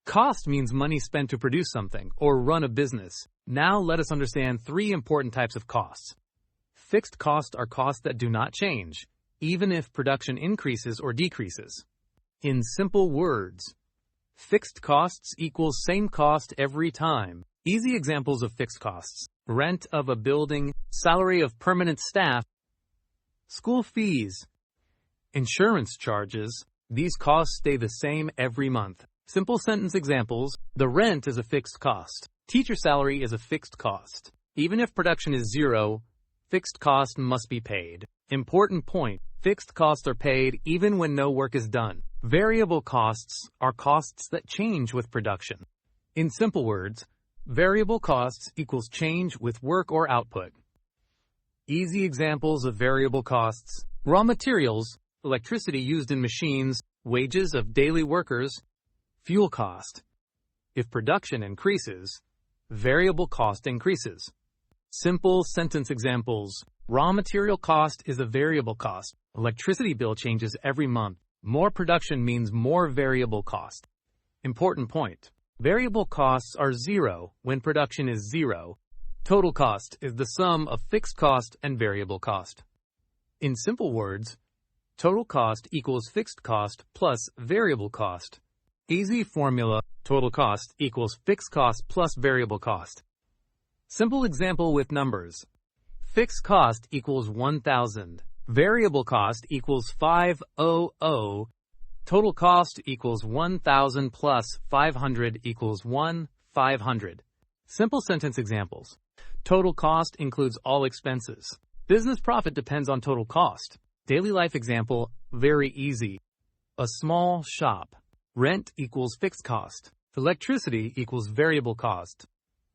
Cost means money spent to produce something or run a business. Now let us understand three important types of costs. Fixed costs are costs that do not change, even if production increases or decreases. In simple words, fixed costs equals same cost every time. Easy examples of fixed costs: rent of a building, salary of permanent staff, school fees, insurance charges. These costs stay the same every month. Simple sentence examples: the rent is a fixed cost. Teacher salary is a fixed cost. Even if production is zero, fixed cost must be paid. Important point: fixed costs are paid even when no work is done. Variable costs are costs that change with production. In simple words, variable costs equals change with work or output. Easy examples of variable costs: raw materials, electricity used in machines, wages of daily workers, fuel cost. If production increases, variable cost increases. Simple sentence examples: raw material cost is a variable cost. Electricity bill changes every month. More production means more variable cost. Important point: variable costs are zero when production is zero. Total cost is the sum of fixed cost and variable cost. In simple words, total cost equals fixed cost plus variable cost. Easy formula: total cost equals fixed cost plus variable cost. Simple example with numbers. Fixed cost equals 1,000. Variable cost equals 500. Total cost equals 1,000 plus 500 equals 1,500. Simple sentence examples. Total cost includes all expenses. Business profit depends on total cost. Daily life example: very easy. A small shop. Rent equals fixed cost. Electricity equals variable cost.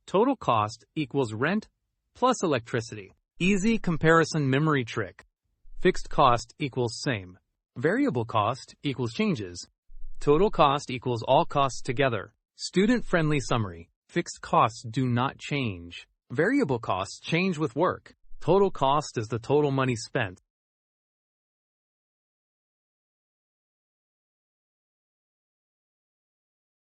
Total cost equals rent plus electricity. Easy comparison memory trick. Fixed cost equals same. Variable cost equals changes. Total cost equals all costs together. Student-friendly summary. Fixed costs do not change. Variable costs change with work. Total cost is the total money spent.